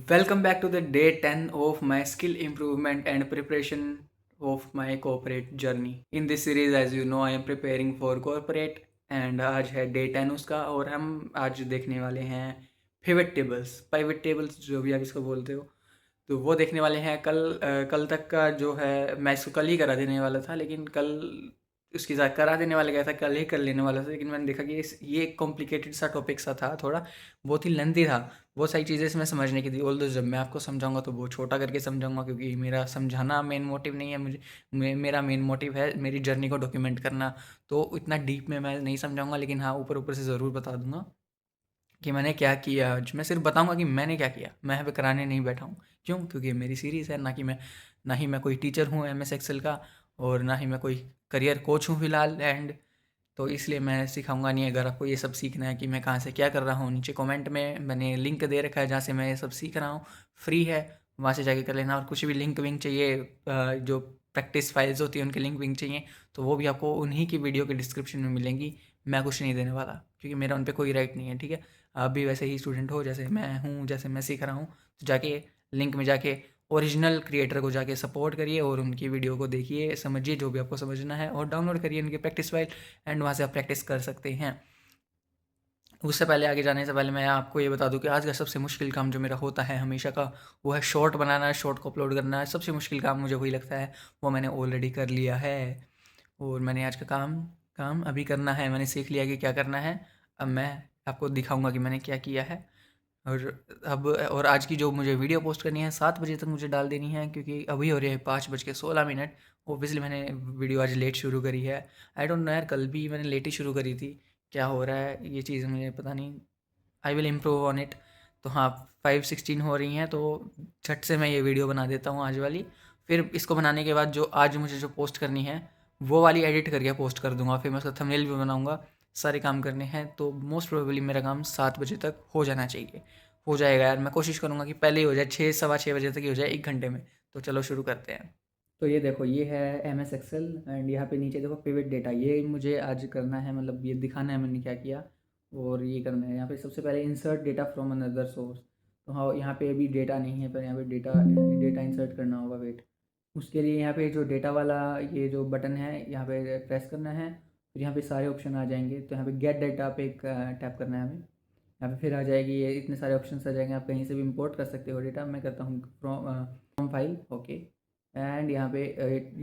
Welcome back to the day 10 of my skill improvement and preparation of my corporate journey. In this series, as you know, I am preparing for corporate and आज है day 10 उसका और हम आज देखने वाले हैं pivot tables जो भी आप इसको बोलते हो। तो वो देखने वाले हैं कल तक का जो है मैं इसको कल ही करा देने वाला था, लेकिन कल उसके साथ करा देने वाला गया था, कल ही कर लेने वाला था, लेकिन मैंने देखा कि ये कॉम्प्लिकेटेड सा टॉपिक सा था, थोड़ा बहुत ही लेंथी था। बहुत सारी चीज़ें इसमें समझने की थी। ऑल्दो जब मैं आपको समझाऊंगा तो वो छोटा करके समझाऊंगा, क्योंकि मेरा समझाना मेन मोटिव नहीं है। मेरा मेन मोटिव है मेरी जर्नी को डॉक्यूमेंट करना। तो इतना डीप में मैं नहीं समझाऊंगा, लेकिन हाँ ऊपर ऊपर से ज़रूर बता दूंगा कि मैंने क्या किया आज। मैं सिर्फ बताऊंगा कि मैंने क्या किया, मैं यहाँ पे कराने नहीं बैठा हूँ। क्यों? क्योंकि ये मेरी सीरीज़ है, ना ही मैं कोई टीचर हूँ एम एस एक्सेल का, और ना ही मैं कोई करियर कोच हूँ फ़िलहाल। एंड तो इसलिए मैं सिखाऊंगा नहीं। अगर आपको ये सब सीखना है कि मैं कहाँ से क्या कर रहा हूँ, नीचे कमेंट में मैंने लिंक दे रखा है जहाँ से मैं ये सब सीख रहा हूँ। फ्री है, वहाँ से जाके कर लेना। और कुछ भी लिंक विंक चाहिए, जो प्रैक्टिस फाइल्स होती हैं उनके लिंक विंक चाहिए, तो वो भी आपको उन्हीं की वीडियो के डिस्क्रिप्शन में मिलेंगी। मैं कुछ नहीं देने वाला, क्योंकि मेरा उन पर कोई राइट नहीं है। ठीक है, आप भी वैसे ही स्टूडेंट हो जैसे मैं हूँ, जैसे मैं सीख रहा हूँ। तो जाके लिंक में जाके ओरिजिनल क्रिएटर को जाके सपोर्ट करिए और उनकी वीडियो को देखिए, समझिए जो भी आपको समझना है, और डाउनलोड करिए उनकी प्रैक्टिस फाइल। एंड वहाँ से आप प्रैक्टिस कर सकते हैं। उससे पहले आगे जाने से पहले मैं आपको ये बता दूं कि आज का सबसे मुश्किल काम जो मेरा होता है हमेशा का, वो है शॉर्ट बनाना, शॉर्ट को अपलोड करना। सबसे मुश्किल काम मुझे वही लगता है, वो मैंने ऑलरेडी कर लिया है। और मैंने आज का काम काम अभी करना है। मैंने सीख लिया कि क्या करना है। अब मैं आपको दिखाऊंगा कि मैंने क्या किया है। और आज की जो मुझे वीडियो पोस्ट करनी है 7 बजे तक मुझे डाल देनी है, क्योंकि अभी हो रहे हैं 5:16। ऑब्वियसली मैंने वीडियो आज लेट शुरू करी है। आई डोंट नो यार, कल भी मैंने लेट ही शुरू करी थी। क्या हो रहा है ये चीज़ मुझे पता नहीं। I will improve on it. तो हाँ, 5:16 हो रही हैं, तो झट से मैं ये वीडियो बना देता हूँ आज वाली। फिर इसको बनाने के बाद जो आज मुझे जो पोस्ट करनी है, वो वाली एडिट करके पोस्ट कर दूंगा। फिर मैं उसका थंबनेल भी बनाऊंगा। सारे काम करने हैं, तो मोस्ट प्रोबेबली मेरा काम 7 बजे तक हो जाना चाहिए। हो जाएगा यार, मैं कोशिश करूँगा कि पहले ही हो जाए, 6 सवा 6 बजे तक ही हो जाए, 1 घंटे में। तो चलो शुरू करते हैं। तो ये देखो, ये है एम एस एक्सेल, एंड यहाँ पे नीचे देखो पिवट डेटा। ये मुझे आज करना है, मतलब ये दिखाना है मैंने क्या किया। और ये करना है यहाँ पे सबसे पहले insert data from another source. तो हाँ, यहाँ पे अभी डेटा नहीं है, पर यहाँ पे डेटा डेटा इंसर्ट करना होगा। वेट, उसके लिए यहाँ पे जो डेटा वाला ये जो बटन है, यहाँ पे प्रेस करना है। फिर यहाँ पे सारे ऑप्शन आ जाएंगे, तो यहाँ पे गेट डेटा पे एक टैप करना है हमें। यहाँ पे फिर आ जाएगी, ये इतने सारे ऑप्शन आ जाएंगे। आप कहीं से भी इंपोर्ट कर सकते हो डेटा। मैं करता हूँ फ्रॉम फाइल, ओके। एंड यहाँ पे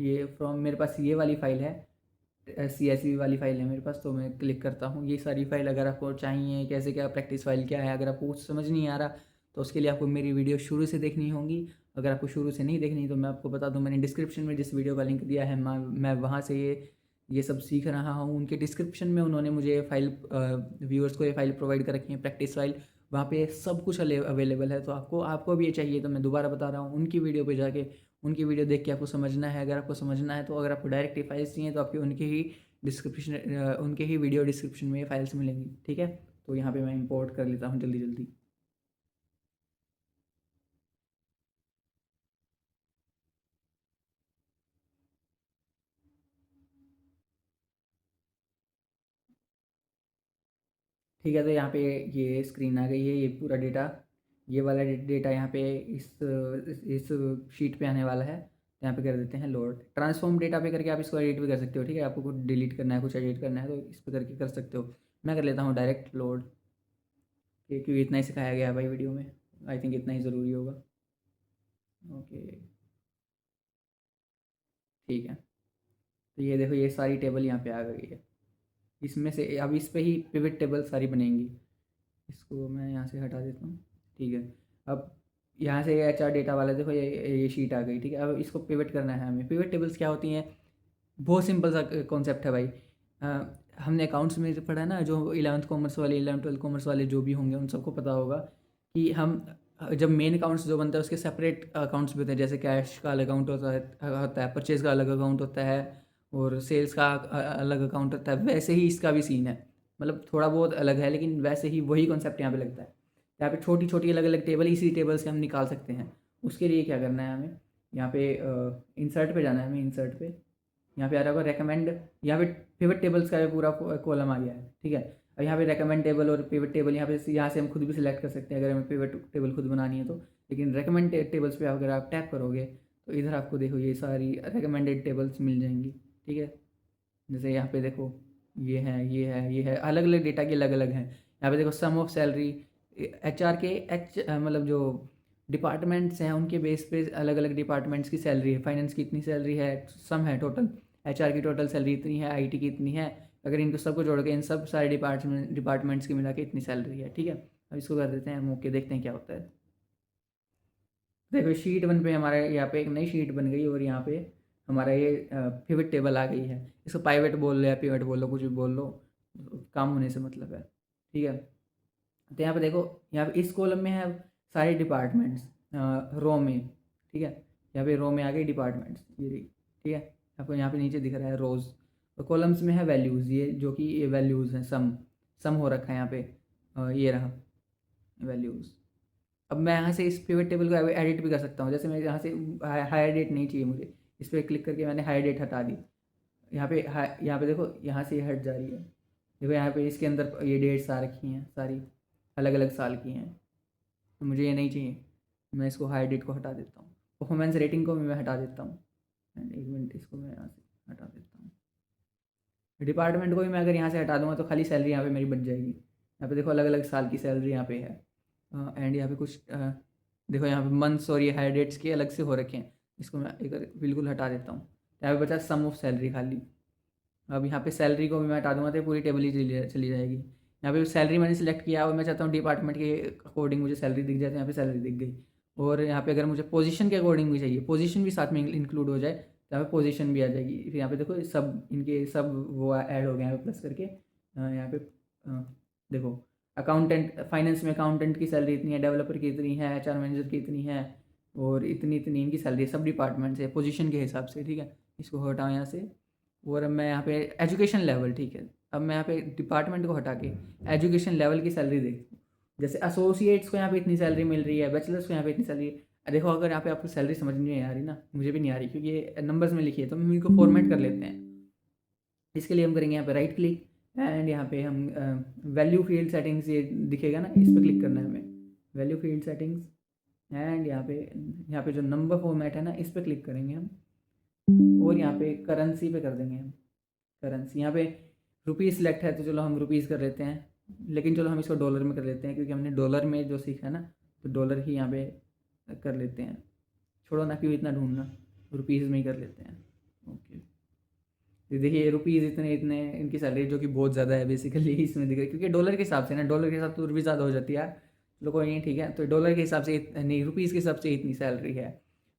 ये फ्रॉम, मेरे पास ये वाली फाइल है, CSV वाली फाइल है मेरे पास। तो मैं क्लिक करता हूँ ये सारी फाइल। अगर आपको चाहिए कैसे क्या प्रैक्टिस फाइल क्या है, अगर आपको कुछ समझ नहीं आ रहा, तो उसके लिए आपको मेरी वीडियो शुरू से देखनी होगी। अगर आपको शुरू से नहीं देखनी, तो मैं आपको बता दूँ, मैंने डिस्क्रिप्शन में जिस वीडियो का लिंक दिया है, मैं वहाँ से ये सब सीख रहा हूँ। उनके डिस्क्रिप्शन में उन्होंने मुझे फाइल, व्यूअर्स को ये फाइल प्रोवाइड कर रखी है, प्रैक्टिस फाइल। वहाँ पे सब कुछ अवेलेबल है। तो आपको भी ये चाहिए, तो मैं दोबारा बता रहा हूँ, उनकी वीडियो पे जाके उनकी वीडियो देख के आपको समझना है। अगर आपको समझना है, तो अगर आपको डायरेक्ट फाइल्स चाहिए, तो आपके उनके ही वीडियो डिस्क्रिप्शन में फाइल्स मिलेंगी। ठीक है, तो यहाँ पे मैं इंपोर्ट कर लेता हूँ जल्दी जल्दी। ठीक है, तो यहाँ पे ये स्क्रीन आ गई है, ये पूरा डेटा, ये वाला डेटा यहाँ पे इस शीट पे आने वाला है। तो यहाँ पे कर देते हैं लोड। ट्रांसफॉर्म डेटा पे करके आप इसको एडिट भी कर सकते हो। ठीक है, आपको कुछ डिलीट करना है, कुछ एडिट करना है, तो इस पर करके कर सकते हो। मैं कर लेता हूँ डायरेक्ट लोड, क्योंकि इतना ही सिखाया गया है भाई वीडियो में। आई थिंक इतना ही ज़रूरी होगा। ओके, ठीक है। तो ये देखो, ये सारी टेबल यहाँ पे आ गई है। इसमें से अब इस पे ही पिवट टेबल सारी बनेंगी। इसको मैं यहाँ से हटा देता हूँ। ठीक है, अब यहाँ से HR डेटा वाला देखो, ये शीट आ गई। ठीक है, अब इसको पिवट करना है हमें। पिवट टेबल्स क्या होती हैं? बहुत सिंपल सा कॉन्सेप्ट है भाई। हमने अकाउंट्स में पढ़ा है ना, जो 11th कॉमर्स वाले, 11th 12th कॉमर्स वाले जो भी होंगे, उन सबको पता होगा कि हम जब मेन अकाउंट्स जो बनता है, उसके सेपरेट अकाउंट्स भी होते हैं। जैसे कैश का अलग अकाउंट होता है, परचेज का अलग अकाउंट होता है, और सेल्स का अलग अकाउंट होता है। वैसे ही इसका भी सीन है, मतलब थोड़ा बहुत अलग है, लेकिन वैसे ही वही कॉन्सेप्ट यहाँ पे लगता है। यहाँ पे छोटी छोटी अलग अलग टेबल, इसी टेबल से हम निकाल सकते हैं। उसके लिए क्या करना है हमें, यहाँ पे इंसर्ट पे जाना है। हमें इंसर्ट पे यहाँ पे आ रहा होगा रेकमेंड। यहाँ पे पिवट टेबल्स का पूरा कॉलम आ गया है। ठीक है, और यहाँ पे रेकमेंड टेबल और पिवट टेबल, यहाँ से हम खुद भी सिलेक्ट कर सकते हैं, अगर हमें पिवट टेबल खुद बनानी है तो। लेकिन रिकमेंडेड टेबल्स पे अगर आप टैप करोगे तो इधर आपको देखो ये सारी रिकमेंडेड टेबल्स मिल जाएंगी, ठीक है। जैसे यहाँ पे देखो ये है, ये है, ये है, अलग अलग डेटा के अलग अलग हैं। यहाँ पे देखो सम ऑफ सैलरी, HR के मतलब जो डिपार्टमेंट्स हैं उनके बेस पे अलग अलग डिपार्टमेंट्स की सैलरी है। फाइनेंस की इतनी सैलरी है, सम है टोटल, HR की टोटल सैलरी इतनी है, IT की इतनी है। अगर इनको सबको जोड़ के इन सब सारे डिपार्टमेंट्स की मिला के इतनी सैलरी है, ठीक है। अब इसको कर देते हैं हम ओके, देखते हैं क्या होता है। देखो शीट 1 पे हमारे यहाँ पे एक नई शीट बन गई और यहाँ पे हमारा ये पिवट टेबल आ गई है। इसको पाइवट बोल लो या पिवट बोल लो, कुछ भी बोल लो, काम होने से मतलब है, ठीक है। तो यहाँ पे देखो, यहाँ पे इस कॉलम में है सारे डिपार्टमेंट्स रो में, ठीक है। यहाँ पे रो में आ गए डिपार्टमेंट्स, ये रही, ठीक है। आपको यहाँ पे नीचे दिख रहा है रोज़। और कॉलम्स में है वैल्यूज़, ये जो कि ये वैल्यूज़ हैं, सम हो रखा है यहाँ पे, ये रहा वैल्यूज़। अब मैं यहाँ से इस पिवट टेबल को एडिट भी कर सकता हूँ। जैसे मैं यहाँ से हायर डेट नहीं चाहिए मुझे, इस पर क्लिक करके मैंने हायर डेट हटा दी। यहाँ पे देखो, यहाँ से ये हट जा रही है। देखो यहाँ पे इसके अंदर ये डेट्स आ रखी हैं, सारी अलग अलग साल की हैं, तो मुझे ये नहीं चाहिए। मैं इसको हायर डेट को हटा देता हूँ। परफॉर्मेंस रेटिंग को भी मैं हटा देता हूँ। एंड एक मिनट, इसको मैं यहाँ से हटा देता हूँ। डिपार्टमेंट को भी मैं अगर यहाँ से हटा दूँगा तो खाली सैलरी यहाँ पे मेरी बच जाएगी। यहाँ पे देखो अलग अलग साल की सैलरी यहाँ पे है। एंड यहाँ पे कुछ देखो यहाँ पे मंथ्स और ये हायर डेट्स के अलग से हो रखे हैं। इसको मैं एक बिल्कुल हटा देता हूँ। यहाँ पे बचा सम ऑफ सैलरी खाली। अब यहाँ पे सैलरी को भी मैं हटा दूँगा तो पूरी टेबल ही चली जाएगी। यहाँ पे सैलरी मैंने सेलेक्ट किया और मैं चाहता हूँ डिपार्टमेंट के अकॉर्डिंग मुझे सैलरी दिख जाए, तो यहाँ पे सैलरी दिख गई। और यहाँ पे अगर मुझे पोजीशन के अकॉर्डिंग भी चाहिए, पोजीशन भी साथ में इंक्लूड हो जाए, तो यहाँ पे पोजीशन भी आ जाएगी। फिर यहाँ पे देखो सब इनके सब वो ऐड हो गए यहाँ पे प्लस करके। यहाँ पे देखो अकाउंटेंट, फाइनेंस में अकाउंटेंट की सैलरी इतनी है, डेवलपर की इतनी है, HR मैनेजर की इतनी है, और इतनी इतनी इनकी सैलरी सब डिपार्टमेंट से पोजीशन के हिसाब से, ठीक है। इसको हटाओ यहाँ से। और अब मैं यहाँ पे एजुकेशन लेवल, ठीक है, अब मैं यहाँ पे डिपार्टमेंट को हटा के एजुकेशन लेवल की सैलरी देखूँ। जैसे एसोसिएट्स को यहाँ पे इतनी सैलरी मिल रही है, बैचलर्स को यहाँ पे इतनी सैलरी। देखो अगर यहाँ पे आपको सैलरी समझ नहीं आ रही ना, मुझे भी नहीं आ रही क्योंकि ये नंबर्स में लिखी है, तो हम इनको फॉर्मेट कर लेते हैं। इसके लिए हम करेंगे यहाँ पे राइट क्लिक एंड यहाँ पे हम वैल्यू फील्ड सेटिंग्स, ये दिखेगा ना, इस पर क्लिक करना है हमें, वैल्यू फील्ड सेटिंग्स। एंड यहाँ पे जो नंबर फॉर्मेट है ना, इस पर क्लिक करेंगे हम। और यहाँ पे करेंसी पे कर देंगे हम, करेंसी। यहाँ पे रुपीज़ सिलेक्ट है तो चलो हम रुपीज़ कर लेते हैं, लेकिन चलो हम इसको डॉलर में कर लेते हैं क्योंकि हमने डॉलर में जो सीखा है ना, तो डॉलर ही यहाँ पे कर लेते हैं। छोड़ो ना, क्यों इतना ढूंढना, रुपीज़ में ही कर लेते हैं। ओके, तो देखिए रुपीज़ इतने इतने इनकी सैलरी, जो कि बहुत ज़्यादा है बेसिकली इसमें दिख रही है, क्योंकि डॉलर के हिसाब से ना, डॉलर के हिसाब से तो रुपीज़ ज़्यादा हो जाती है यार। चलो कोई नहीं, ठीक है, तो डॉलर के हिसाब से नहीं, रुपीज़ के हिसाब से इतनी सैलरी है।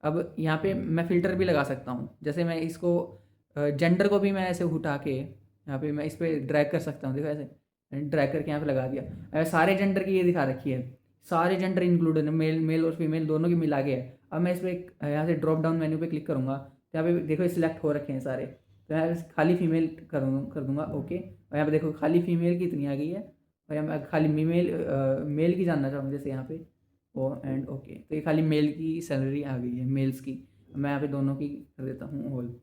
अब यहाँ पे मैं फ़िल्टर भी लगा सकता हूँ। जैसे मैं इसको जेंडर को भी मैं ऐसे उठा के यहाँ पे मैं इस पर ड्रैग कर सकता हूँ। देखो ऐसे ड्रैग करके यहाँ पे लगा दिया। सारे जेंडर की ये दिखा रखी है, सारे जेंडर इंक्लूड है, मेल मेल और फीमेल दोनों की मिला के है। अब मैं इस पर यहाँ से ड्रॉप डाउन मेन्यू पे क्लिक करूँगा तो यहाँ पे देखो सिलेक्ट हो रखे हैं सारे। तो यहाँ पे खाली फीमेल कर दूँगा ओके। और यहाँ पे देखो खाली फीमेल की इतनी आ गई है, और यहाँ मैं खाली मेल की जानना चाहूँगा, जैसे यहाँ पे ओ एंड ओके। तो ये खाली मेल की सैलरी आ गई है, मेल्स की। मैं यहाँ पे दोनों की कर देता हूँ ऑल,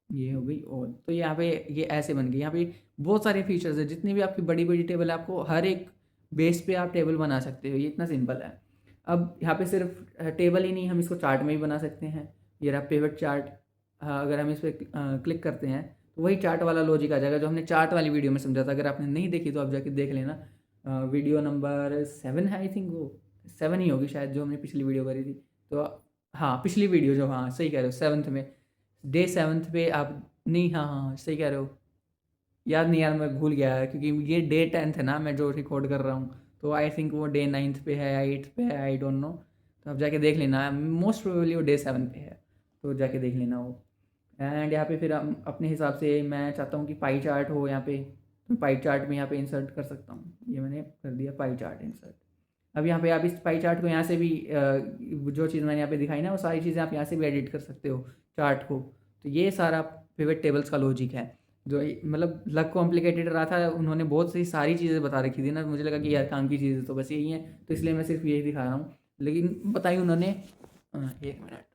ये हो गई ऑल। तो यहाँ पे ये ऐसे बन गई। यहाँ पे बहुत सारे फीचर्स है, जितनी भी आपकी बड़ी बड़ी टेबल है, आपको हर एक बेस पे आप टेबल बना सकते हो, ये इतना सिंपल है। अब यहाँ पे सिर्फ टेबल ही नहीं, हम इसको चार्ट में भी बना सकते हैं। ये रहा पिवट चार्ट। अगर हम इस पर क्लिक करते हैं तो वही चार्ट वाला लॉजिक आ जाएगा जो हमने चार्ट वाली वीडियो में समझा था। अगर आपने नहीं देखी तो आप जाके देख लेना, वीडियो नंबर 7 है आई थिंक, वो 7 ही होगी शायद, जो हमने पिछली वीडियो करी थी। तो हाँ, पिछली वीडियो जो, हाँ सही कह रहे हो, 7th में, डे 7th पे आप, नहीं हाँ हाँ सही कह रहे हो, याद नहीं यार, मैं भूल गया क्योंकि ये डे 10th है ना मैं जो रिकॉर्ड कर रहा हूँ, तो आई थिंक वो डे 9th पे है, 8th पे है, आई डोंट नो। तो आप जाके देख लेना, मोस्ट प्रोबेबली वो डे 7 पे है, तो जाके देख लेना वो। एंड यहाँ पे फिर हम अपने हिसाब से, मैं चाहता हूँ कि पाई चार्ट हो यहाँ पे, तो पाई चार्ट में यहाँ पे इंसर्ट कर सकता हूँ। ये मैंने कर दिया पाई चार्ट इंसर्ट। अब यहाँ पे आप इस पाई चार्ट को यहाँ से भी जो चीज़ मैंने यहाँ पे दिखाई ना, वो सारी चीज़ें आप यहाँ से भी एडिट कर सकते हो चार्ट को। तो ये सारा पिवट टेबल्स का लॉजिक है, जो मतलब लग कॉम्प्लिकेटेड रहा था, उन्होंने बहुत सी सारी चीज़ें बता रखी थी ना, मुझे लगा कि यार काम की चीज़ें तो बस यही है, तो इसलिए मैं सिर्फ यही दिखा रहा हूँ। लेकिन बताई उन्होंने, एक मिनट,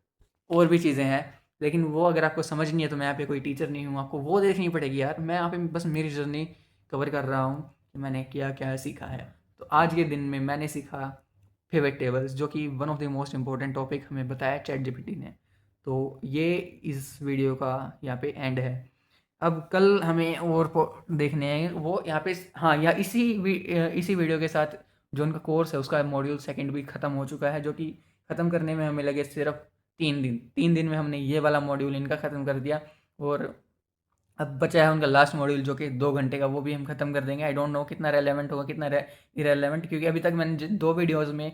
और भी चीज़ें हैं, लेकिन वो अगर आपको समझ नहीं है तो मैं यहाँ पे कोई टीचर नहीं हूँ, आपको वो देखनी पड़ेगी यार। मैं यहाँ पे बस मेरी जर्नी कवर कर रहा हूँ कि मैंने क्या क्या सीखा है। तो आज के दिन में मैंने सीखा पिवट टेबल्स, जो कि one of the most important topic हमें बताया चैट जीपीटी ने। तो ये इस वीडियो का यहाँ पे एंड है। अब कल हमें और देखने हैं वो यहाँ पे, हाँ, या इसी वीडियो के साथ जो उनका कोर्स है उसका मॉड्यूल सेकंड भी ख़त्म हो चुका है, जो कि ख़त्म करने में हमें लगे सिर्फ 3 दिन। 3 दिन में हमने ये वाला मॉड्यूल इनका ख़त्म कर दिया, और अब बचा है उनका लास्ट मॉड्यूल जो कि 2 घंटे का, वो भी हम ख़त्म कर देंगे। आई डोंट नो कितना रेलेवेंट होगा कितना इरेलेवेंट, क्योंकि अभी तक मैंने जिन 2 वीडियोज़ में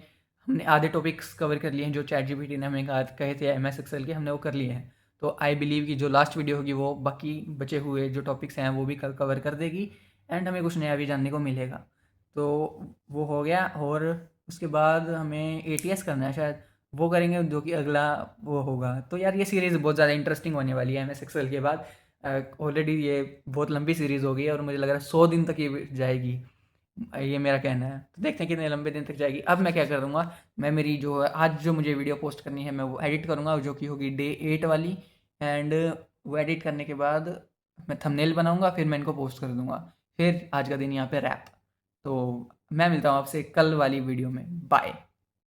हमने आधे टॉपिक्स कवर कर लिए हैं जो चैट जीपीटी ने हमें कहे थे MS एक्सेल के, हमने वो कर लिए हैं। तो आई बिलीव कि जो लास्ट वीडियो होगी वो बाकी बचे हुए जो टॉपिक्स हैं वो भी कवर कर देगी, एंड हमें कुछ नया भी जानने को मिलेगा। तो वो हो गया, और उसके बाद हमें ATS करना है शायद, वो करेंगे जो कि अगला वो होगा। तो यार ये सीरीज़ बहुत ज़्यादा इंटरेस्टिंग होने वाली है MS एक्सेल के बाद। ऑलरेडी ये बहुत लंबी सीरीज़ हो गई है और मुझे लग रहा है 100 दिन तक ये जाएगी, ये मेरा कहना है। तो देखते हैं कितने लंबे दिन तक जाएगी। अब मैं क्या कर दूँगा, मैं मेरी जो आज जो मुझे वीडियो पोस्ट करनी है मैं वो एडिट करूँगा, जो कि होगी डे 8 वाली, एंड वो एडिट करने के बाद मैं थंबनेल बनाऊँगा, फिर मैं इनको पोस्ट कर दूँगा। फिर आज का दिन यहाँ पे रैप। तो मैं मिलता हूँ आपसे कल वाली वीडियो में। बाय।